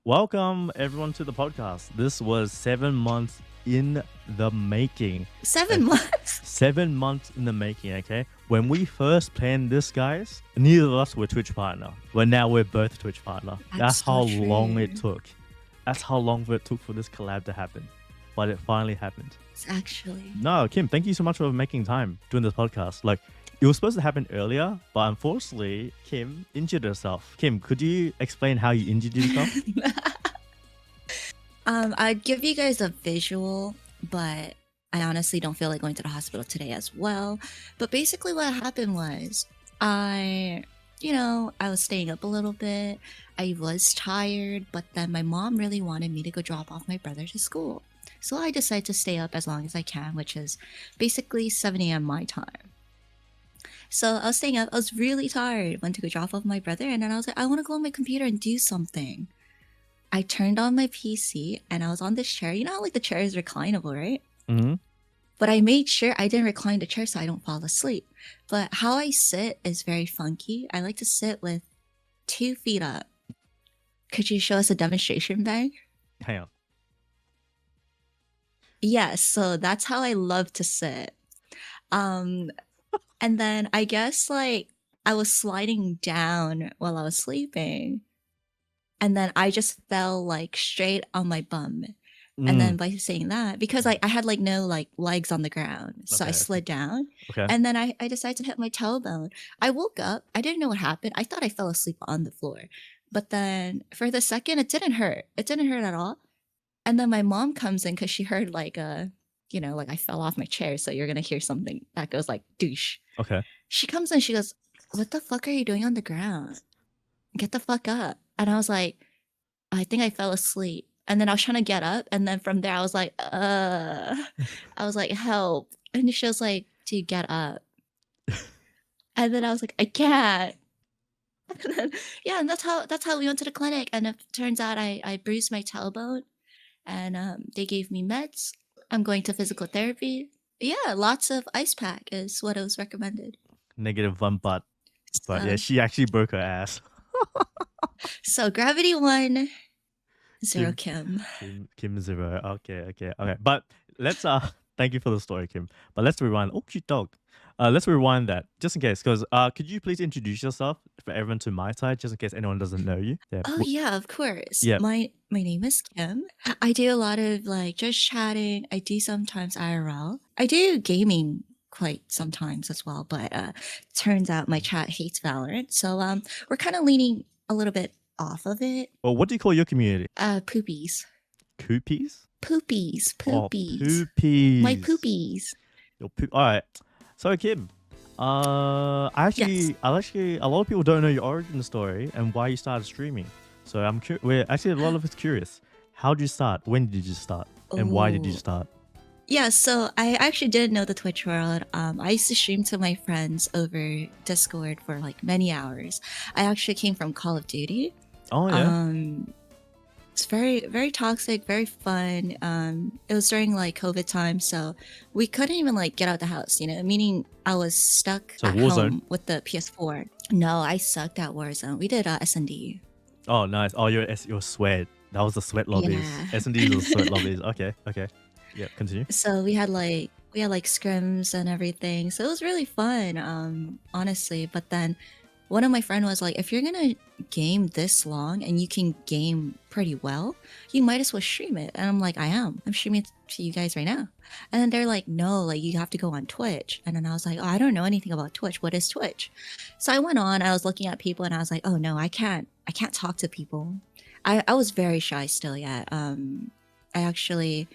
Welcome everyone to the podcast. This was 7 months in the making. 7 months? 7 months in the making, okay? When we first planned this, guys, neither of us were Twitch partner. But now we're both Twitch partner. That's so how long true. it took. That's how long it took for this collab to happen. But it finally happened. It's actually. No, Kim, thank you so much for making time doing this podcast. Like, it was supposed to happen earlier, but unfortunately, Kim injured herself. Kim, could you explain how you injured yourself? I'd give you guys a visual, but I honestly don't feel like going to the hospital today as well. But basically what happened was I was staying up a little bit. I was tired, but then my mom really wanted me to go drop off my brother to school. So I decided to stay up as long as I can, which is basically 7 a.m. my time. So I was staying up. I was really tired. Went to go drop off my brother, and then I was like, I want to go on my computer and do something. I turned on my PC, and I was on this chair. You know how like the chair is reclinable, right? Mm-hmm. But I made sure I didn't recline the chair so I don't fall asleep. But how I sit is very funky. I like to sit with 2 feet up. Could you show us a demonstration, Bang? Hang on. Yes, so that's how I love to sit. And then I guess like I was sliding down while I was sleeping. And then I just fell like straight on my bum. And then by saying that, because I had like no like legs on the ground, so I slid down. Okay. And then I decided to hit my tailbone. I woke up. I didn't know what happened. I thought I fell asleep on the floor. But then for the second, it didn't hurt. It didn't hurt at all. And then my mom comes in because she heard like like I fell off my chair. So you're going to hear something that goes like douche. Okay. She comes in, she goes, "What the fuck are you doing on the ground? Get the fuck up." And I was like, I think I fell asleep. And then I was trying to get up. And then from there, I was like, I was like, help. And she was like, dude, get up. And then I was like, I can't. And then, yeah, and that's how we went to the clinic. And it turns out I bruised my tailbone. And they gave me meds. I'm going to physical therapy. Yeah, lots of ice pack is what it was recommended. -1 butt. But yeah, she actually broke her ass. So gravity 1, 0 Kim. Kim 0. Okay. But let's thank you for the story, Kim. But let's rewind. Oh, cute dog. Let's rewind that just in case, because could you please introduce yourself for everyone to my side, just in case anyone doesn't know you? Yeah. Oh yeah, of course. Yeah. My name is Kim. I do a lot of like just chatting. I do sometimes IRL. I do gaming quite sometimes as well, but turns out my chat hates Valorant. So we're kind of leaning a little bit off of it. Well, what do you call your community? Poopies. Coopies? Poopies. Oh, poopies. My poopies. Your all right. So Kim, actually, a lot of people don't know your origin story and why you started streaming. So we're actually a lot of us curious. How did you start? When did you start? And why did you start? Yeah, so I actually didn't know the Twitch world. I used to stream to my friends over Discord for like many hours. I actually came from Call of Duty. Oh yeah. It's very, very toxic, very fun. It was during like COVID time, so we couldn't even like get out the house, meaning I was stuck at home with the PS4. No, I sucked at Warzone. We did S&D. Oh, nice. Oh, your sweat. That was the sweat lobbies. Yeah. S&D was the sweat lobbies. Okay. Yeah, continue. So we had like scrims and everything. So it was really fun, honestly. But then one of my friends was like, if you're gonna game this long and you can game pretty well, you might as well stream it. And I'm like, I'm streaming it to you guys right now. And then they're like, no, like you have to go on Twitch. And then I was like, oh, I don't know anything about Twitch. What is Twitch? So I went on, I was looking at people and I was like, oh no, I can't talk to people. I was very shy still yet. I actually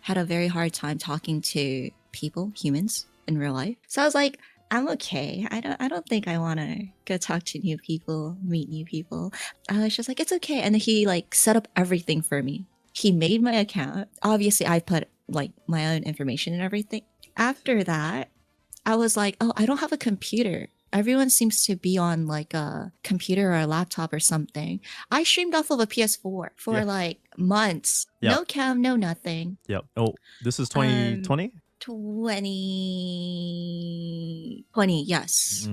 had a very hard time talking to people, humans in real life. So I was like, I'm okay. I don't think I want to go talk to new people, meet new people. I was just like, it's okay. And he like set up everything for me. He made my account. Obviously, I put like my own information and everything. After that, I was like, oh, I don't have a computer. Everyone seems to be on like a computer or a laptop or something. I streamed off of a PS4 for like months. Yep. No cam, no nothing. Yep. Oh, this is 2020? 2020, yes.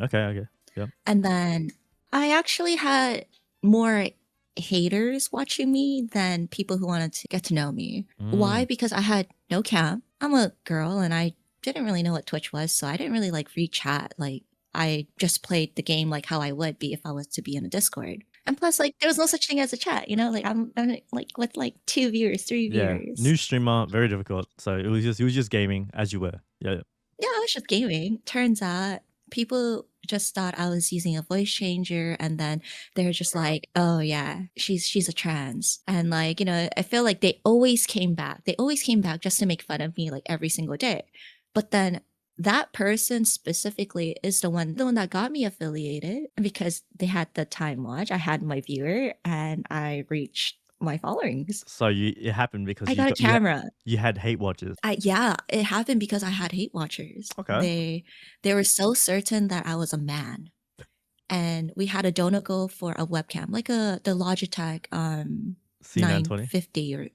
Okay. Yeah. And then I actually had more haters watching me than people who wanted to get to know me. Why? Mm. Because I had no cam. I'm a girl and I didn't really know what Twitch was, so I didn't really like read chat. Like I just played the game like how I would be if I was to be in a Discord. And plus, like, there was no such thing as a chat, you know? Like I'm like with like 2 viewers, 3 viewers. Yeah, new streamer, very difficult. So it was just gaming as you were. Yeah. Yeah, I was just gaming. Turns out people just thought I was using a voice changer, and then they're just like, "Oh yeah, she's a trans." And like, I feel like they always came back. They always came back just to make fun of me like every single day. But then that person specifically is the one that got me affiliated because they had the time watch. I had my viewer and I reached my followings. So it happened because I got a camera. you had hate watchers. Yeah, it happened because I had hate watchers. Okay. They were so certain that I was a man. And we had a donut goal for a webcam, like the Logitech C920. 950 or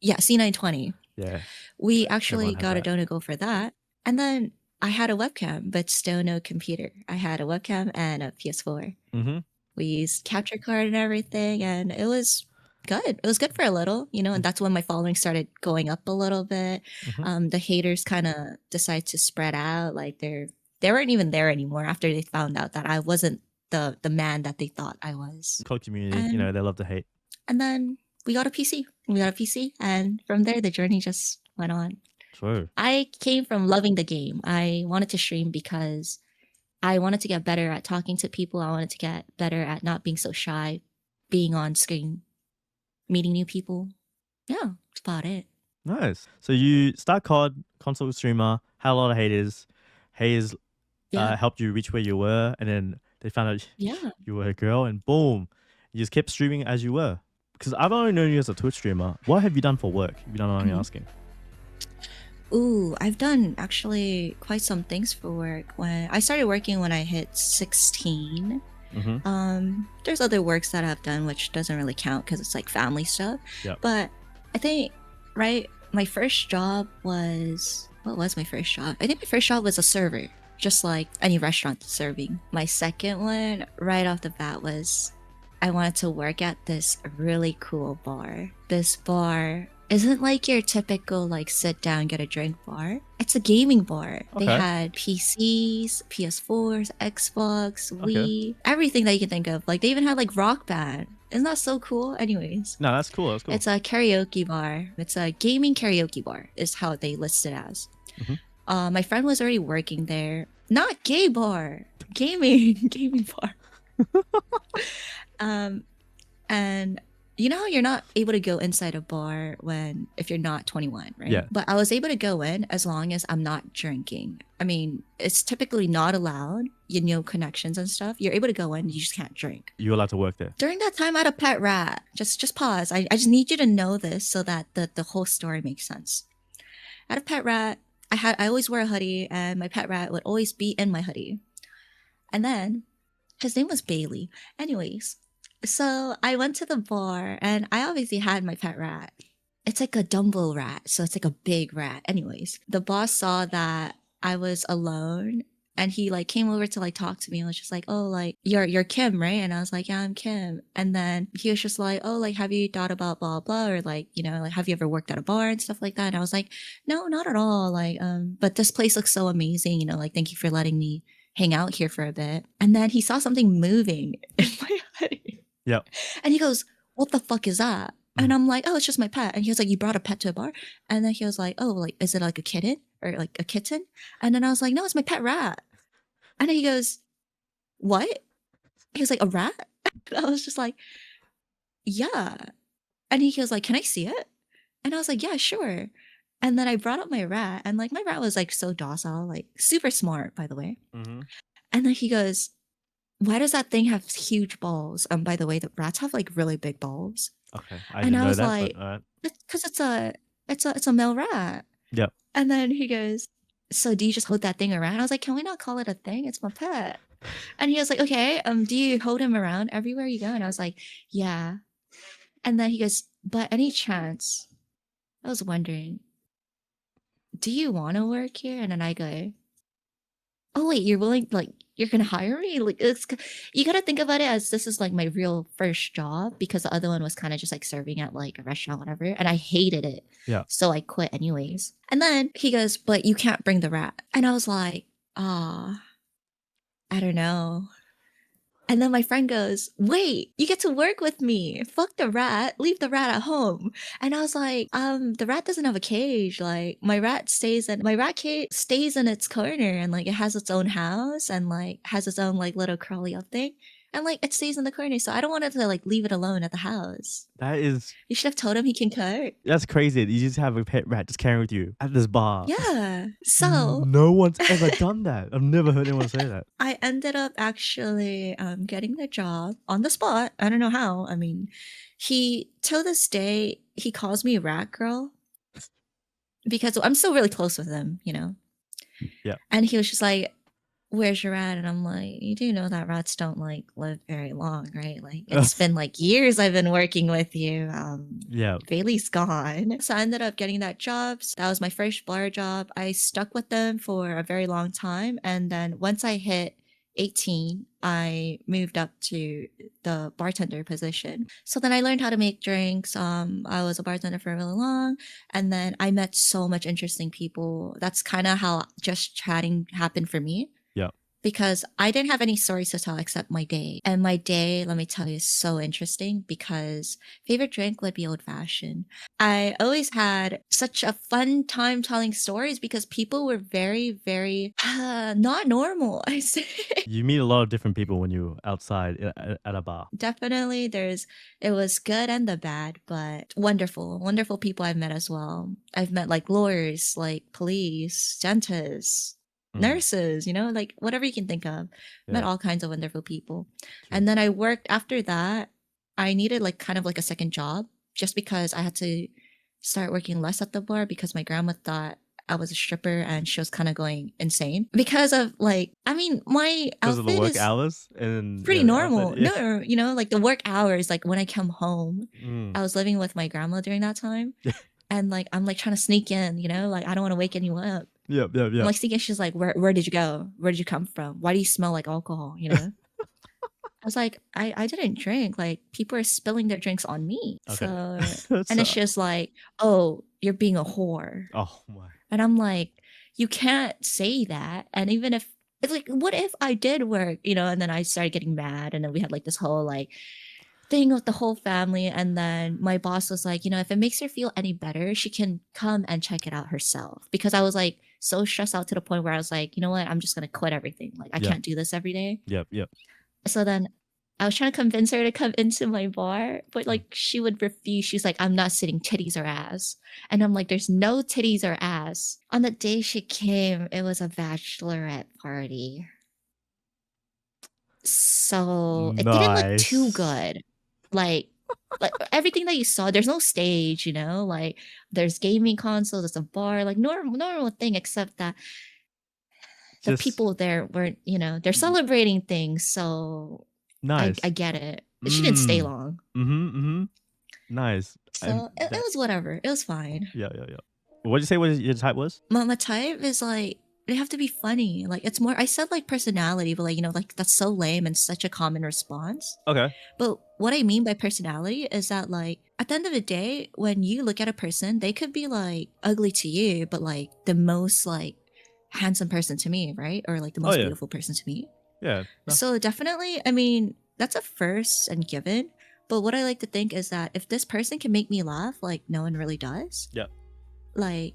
yeah, C920. Yeah. We actually Everyone had got a that. donut goal for that. And then I had a webcam, but still no computer. I had a webcam and a PS4. Mm-hmm. We used capture card and everything, and it was good. It was good for a little, and that's when my following started going up a little bit. Mm-hmm. The haters kind of decided to spread out. Like they weren't even there anymore after they found out that I wasn't the man that they thought I was. Code community, And they love to hate. and then we got a PC. We got a PC, and from there the journey just went on. True. I came from loving the game. I wanted to stream because I wanted to get better at talking to people. I wanted to get better at not being so shy, being on screen, meeting new people. Yeah, that's about it. Nice. So you start COD, console streamer, had a lot of haters. Haters Yeah. helped you reach where you were, and then they found out Yeah. you were a girl, and boom, you just kept streaming as you were. Because I've only known you as a Twitch streamer. What have you done for work? If you don't mind me asking. Ooh, I've done actually quite some things for work. When I started working when I hit 16. There's other works that I've done which doesn't really count because it's like family stuff. Yep. But I think my first job was, what was my first job? I think my first job was a server, just like any restaurant serving. My second one right off the bat was I wanted to work at this really cool bar. This bar isn't like your typical like sit down get a drink bar. It's a gaming bar. They Okay. had PCs, PS4s, Xbox, Okay. Wii, everything that you can think of. Like they even had like Rock Band. Isn't that so cool? Anyways, No, that's cool. That's cool. it's a karaoke bar. It's a gaming karaoke bar is how they list it as. My friend was already working there. Not gay bar, gaming gaming bar. And you know how you're not able to go inside a bar if you're not 21, right? Yeah. But I was able to go in as long as I'm not drinking. I mean, it's typically not allowed, connections and stuff. You're able to go in, you just can't drink. You're allowed to work there. During that time, I had a pet rat. Just pause. I just need you to know this so that the whole story makes sense. I had a pet rat. I always wear a hoodie, and my pet rat would always be in my hoodie. And then his name was Bailey. Anyways, so I went to the bar and I obviously had my pet rat. It's like a Dumbo rat, so it's like a big rat. Anyways, the boss saw that I was alone and he like came over to like talk to me and was just like, "Oh, like you're Kim, right?" And I was like, "Yeah, I'm Kim." And then he was just like, "Oh, like have you thought about blah blah or like, like have you ever worked at a bar and stuff like that?" And I was like, "No, not at all. Like but this place looks so amazing, like thank you for letting me hang out here for a bit." And then he saw something moving in my hoodie. Yep. And he goes, "What the fuck is that?" And I'm like, "Oh, it's just my pet." And he was like, "You brought a pet to a bar?" And then he was like, "Oh, like, is it like a kitten or like a kitten?" And then I was like, "No, it's my pet rat." And then he goes, "What?" He was like, "A rat?" And I was just like, "Yeah." And he was like, "Can I see it?" And I was like, "Yeah, sure." And then I brought up my rat, and like my rat was like so docile, like super smart, by the way. And then he goes, "Why does that thing have huge balls?" By the way, the rats have like really big balls. Okay. I And didn't I know was that, like, but alright. because it's a male rat. Yep. And then he goes, "So do you just hold that thing around?" I was like, "Can we not call it a thing? It's my pet." And he was like, "Okay, do you hold him around everywhere you go?" And I was like, "Yeah." And then he goes, "But any chance, I was wondering, do you want to work here?" And then I go, oh wait, you're willing, like you're gonna hire me? Like you gotta think about it as this is like my real first job because the other one was kind of just like serving at like a restaurant, whatever, and I hated it. Yeah. So I quit anyways. And then he goes, but you can't bring the rat. And I was like, ah, I don't know. And then my friend goes, wait, you get to work with me. Fuck the rat. Leave the rat at home. And I was like, the rat doesn't have a cage. Like my rat cage stays in its corner and like it has its own house and like has its own like little crawly up thing. And like it stays in the corner. So I don't want it to like leave it alone at the house. That is You should have told him he can cut. that's crazy. You just have a pet rat just carrying with you at this bar. Yeah. So No one's ever done that. I've never heard anyone say that. I ended up actually getting the job on the spot. I don't know how. I mean, he till this day he calls me Rat Girl because I'm still really close with him, you know. Yeah. And he was just like, "Where's your rat?" And I'm like, "You do know that rats don't like live very long, right? Like it's been like years I've been working with you. Yeah. Bailey's gone." So I ended up getting that job. That was my first bar job. I stuck with them for a very long time. And then once I hit 18, I moved up to the bartender position. So then I learned how to make drinks. I was a bartender for really long. And then I met so much interesting people. That's kind of how just chatting happened for me Yeah. because I didn't have any stories to tell except my day. And my day, let me tell you, is so interesting because favorite drink would be old fashioned. I always had such a fun time telling stories because people were very, very not normal, I say. You meet a lot of different people when you're outside at a bar. Definitely it was good and the bad, but wonderful, wonderful people I've met as well. I've met like lawyers, like police, dentists, nurses, you know, like whatever you can think of. Met Yeah. all kinds of wonderful people. True. And then I worked after that. I needed like kind of like a second job just because I had to start working less at the bar because my grandma thought I was a stripper and she was kind of going insane because of like, I mean, my Because of the outfit work is hours and pretty the outfit, normal. yeah. No, you know, like the work hours, like when I come home, I was living with my grandma during that time. And like I'm like trying to sneak in, you know, like I don't want to wake anyone up. Yep. I'm like sneaking, she's like, where did you go? Where did you come from? Why do you smell like alcohol? You know? I was like, I didn't drink. Like people are spilling their drinks on me. Okay. So and then she was like, oh, you're being a whore. Oh my. And I'm like, you can't say that. And even if it's like, what if I did work, you know? And then I started getting mad, and then we had like this whole like thing with the whole family. And then my boss was like, you know, if it makes her feel any better, she can come and check it out herself. Because I was like so stressed out to the point where I was like, you know what, I'm just gonna quit everything. Like I can't do this every day. Yep. So then I was trying to convince her to come into my bar, but like she would refuse. She's like, I'm not sitting titties or ass. And I'm like, there's no titties or ass. On the day she came, it was a bachelorette party. So it didn't look too Nice. good. Like everything that you saw, there's no stage, you know, like there's gaming consoles, there's a bar, like normal thing, except that the Just people there weren't, you know, they're celebrating things. So nice. I get it. But she didn't stay long. Nice. So it was whatever. It was fine. Yeah. What did you say what your type was? My type is like, they have to be funny. Like it's more, I said like personality, but like, you know, like that's so lame and such a common response. Okay. But what I mean by personality is that like at the end of the day, when you look at a person, they could be like ugly to you, but like the most like handsome person to me, right? Or like the most beautiful person to me. Yeah. No. So definitely, I mean, that's a first and given. But what I like to think is that if this person can make me laugh, like no one really does. Yeah. Like,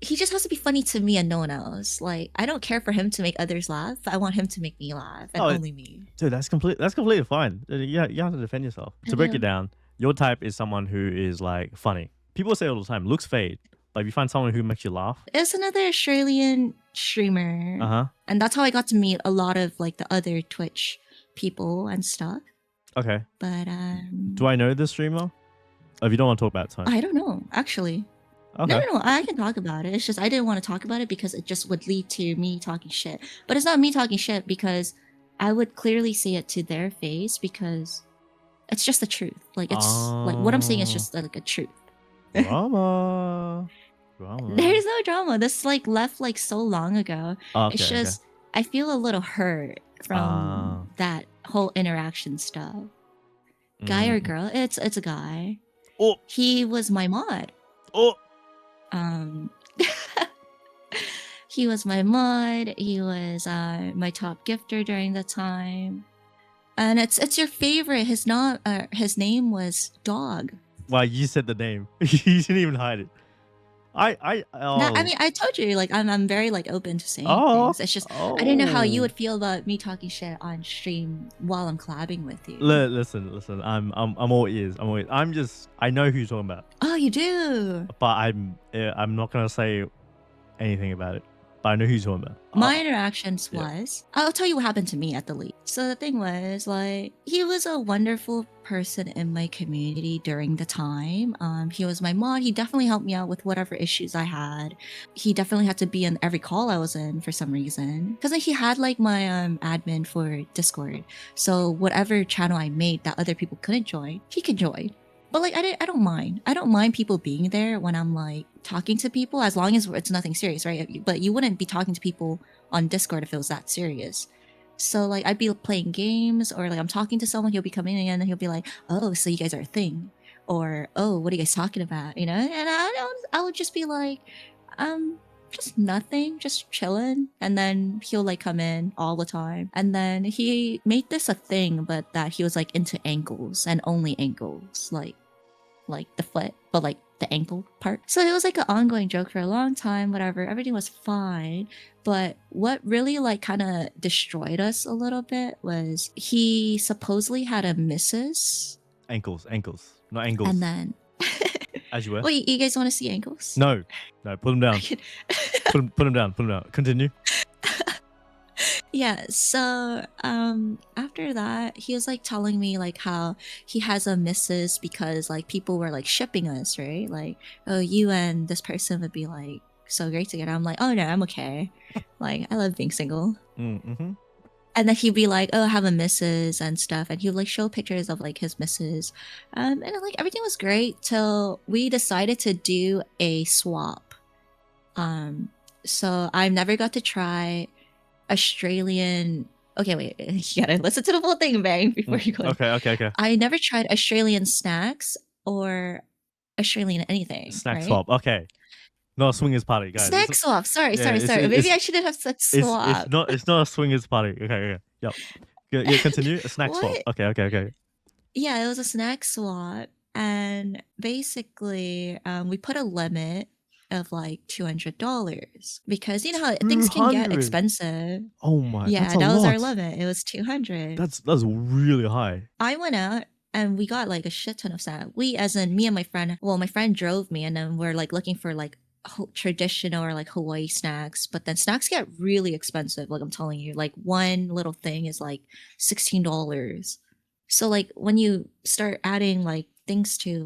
he just has to be funny to me and no one else. Like, I don't care for him to make others laugh. I want him to make me laugh, and only me. Dude, that's completely fine. You have to defend yourself. To break it down, your type is someone who is like funny. People say all the time, looks fade. But if you find someone who makes you laugh, it's another Australian streamer. And that's how I got to meet a lot of like the other Twitch people and stuff. Okay. But do I know this streamer? Oh, if you don't want to talk about it, it's fine. I don't know, actually. Okay. No, I can talk about it. It's just I didn't want to talk about it because it just would lead to me talking shit. But it's not me talking shit because I would clearly say it to their face because it's just the truth. Like it's like what I'm saying is just like a truth. Drama. Drama. There's no drama. This like left like so long ago. Oh, It's okay, okay. just I feel a little hurt from Ah. that whole interaction stuff. Guy or Mm. girl? It's a guy. Oh, He was my mod. oh. Um he was my mod. He was my top gifter during the time. And it's your favorite. His name was Dog. Wow, you said the name. You didn't even hide it. I No, I oh mean I told you like I'm very like open to saying oh things. It's just I didn't know how you oh. would feel about me talking shit on stream while I'm collabing with you. Listen. I'm all ears. I'm all ears. I know who you're talking about, Oh, you do. but I'm not gonna say anything about it. But I know who you're talking about. My interactions yeah. was I'll tell you what happened to me at the league. So the thing was like he was a wonderful person in my community during the time. He was my mod. He definitely helped me out with whatever issues I had. He definitely had to be in every call I was in for some reason because he had like my admin for Discord. So whatever channel I made that other people couldn't join, he could join. But like I don't mind. I don't mind people being there when I'm like talking to people as long as it's nothing serious, right? But you wouldn't be talking to people on Discord if it was that serious. So like I'd be playing games or like I'm talking to someone, he'll be coming in and he'll be like, "Oh, so you guys are a thing," or "Oh, what are you guys talking about?" You know? And I would just be like, just nothing, just chilling. And then he'll like come in all the time. And then he made this a thing, but that he was like into ankles and only ankles, like the foot, but like the ankle part. So it was like an ongoing joke for a long time, whatever. Everything was fine. But what really like kind of destroyed us a little bit was he supposedly had a missus. Ankles, not angles. And then as you were. wait, you guys want to see ankles? No, put him down. put him down. Continue. Yeah, so after that he was like telling me like how he has a missus because like people were like shipping us, right? Like, oh, you and this person would be like so great together. I'm like, oh no, I'm okay. Like I love being single. Mm-hmm. And then he'd be like, oh, I have a missus and stuff, and he would like show pictures of like his missus, and like everything was great till we decided to do a swap. So I never got to try Australian. Okay, wait, you gotta listen to the whole thing, Bang, before you go. Okay. I never tried Australian snacks or Australian anything. Snack right? swap. Okay. Not a swingers party, guys. Snack swap. Sorry. Maybe I shouldn't have said swap. It's not a swingers party. Okay. Yep. Yeah, continue. A snack swap. What? Okay. Yeah, it was a snack swap, and basically, we put a limit of like $200 because you know how things can get 200? expensive. Oh my! Yeah, that's a that was our lot. limit. It was 200. That's really high. I went out and we got like a shit ton of snacks. We, as in me and my friend. Well, my friend drove me, and then we're like looking for like traditional or like Hawaii snacks. But then snacks get really expensive. Like I'm telling you, like one little thing is like $16. So like when you start adding like things to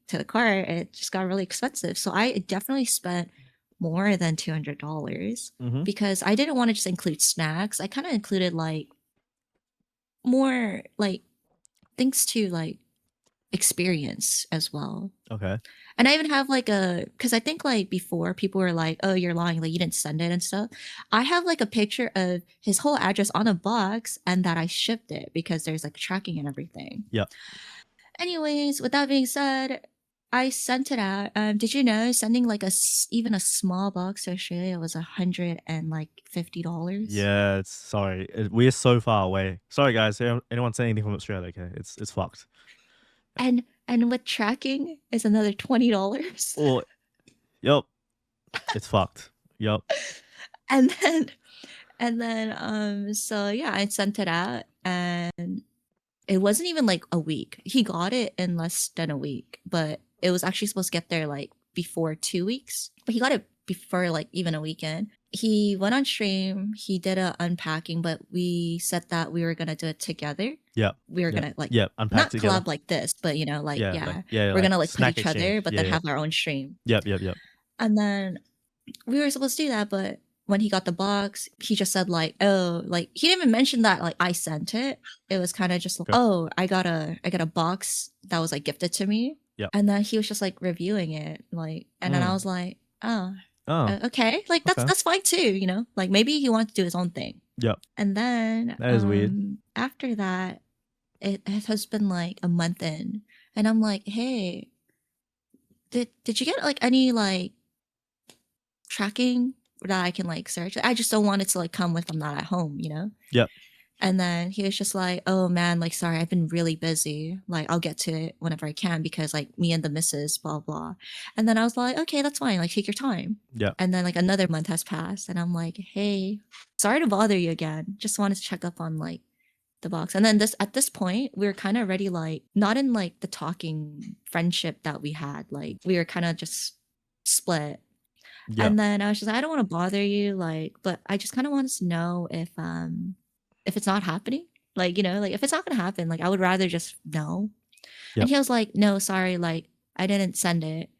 the cart, it just got really expensive. So I definitely spent more than $200 because I didn't want to just include snacks. I kind of included like more like things to like experience as well. Okay. And I even have like because I think like before people were like, oh, you're lying, like you didn't send it and stuff. I have like a picture of his whole address on a box and that I shipped it because there's like tracking and everything. Yeah. Anyways, with that being said, I sent it out. Did you know sending like even a small box to Australia was $150? Yeah, sorry. We're so far away. Sorry, guys. Anyone saying anything from Australia? Okay, it's fucked. And with tracking is another $20. Oh, yep. It's fucked. Yep. And then so yeah, I sent it out and it wasn't even like a week. He got it in less than a week, but it was actually supposed to get there like before 2 weeks. But he got it before like even a weekend. He went on stream, he did a unpacking, but we said that we were gonna do it together. Yeah. We were gonna like unpack not together. collab like this, but you know, like we're gonna like put each exchange. other, but then have our own stream. Yep. And then we were supposed to do that, but when he got the box, he just said like, oh, like he didn't even mention that like I sent it. It was kind of just like, oh, I got a box that was like gifted to me. Yeah. And then he was just like reviewing it, like, and then I was like, Oh, Oh, okay. Like okay. that's fine too, you know? Like maybe he wants to do his own thing. Yep. And then That is weird. after that, it has been like a month in, and I'm like, "Hey, did you get like any like tracking that I can like search? I just don't want it to like come when I'm not at home, you know?" Yep. And then he was just like, "Oh man, like sorry, I've been really busy. Like I'll get to it whenever I can because like me and the missus, blah blah." And then I was like, "Okay, that's fine. Like take your time." Yep. And then like another month has passed, and I'm like, "Hey, sorry to bother you again. Just wanted to check up on like the box." And then this at this point, we were kind of already like not in like the talking friendship that we had. Like we were kind of just split. Yep. And then I was just like, "I don't want to bother you, like, but I just kind of wanted to know if it's not happening. Like, you know, like if it's not gonna happen, like I would rather just know." And Yep. he was like, "No, sorry, like I didn't send it."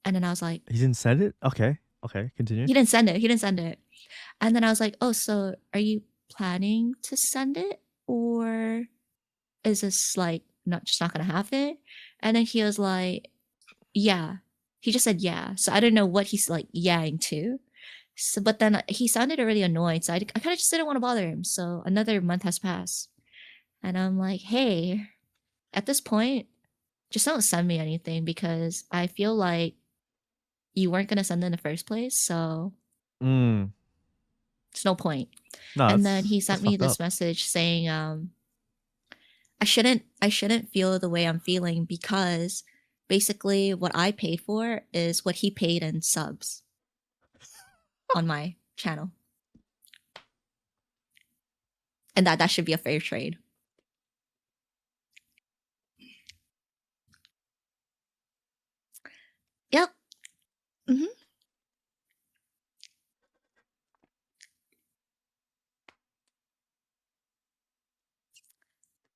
And then I was like, He didn't send it? Okay. Okay. Continue. "He didn't send it. He didn't send it." And then I was like, "Oh, so are you planning to send it, or is this like not just not gonna happen?" And then he was like, "Yeah." He just said yeah. So I didn't know what he's like yaing to. So, but then he sounded really annoyed. So I kind of just didn't want to bother him. So another month has passed. And I'm like, "Hey, at this point, just don't send me anything because I feel like you weren't going to send it in the first place. So Mm. it's no point." No, And then he that's sent me fucked this up. message saying, I shouldn't feel the way I'm feeling because basically what I paid for is what he paid in subs on my channel. And that should be a fair trade.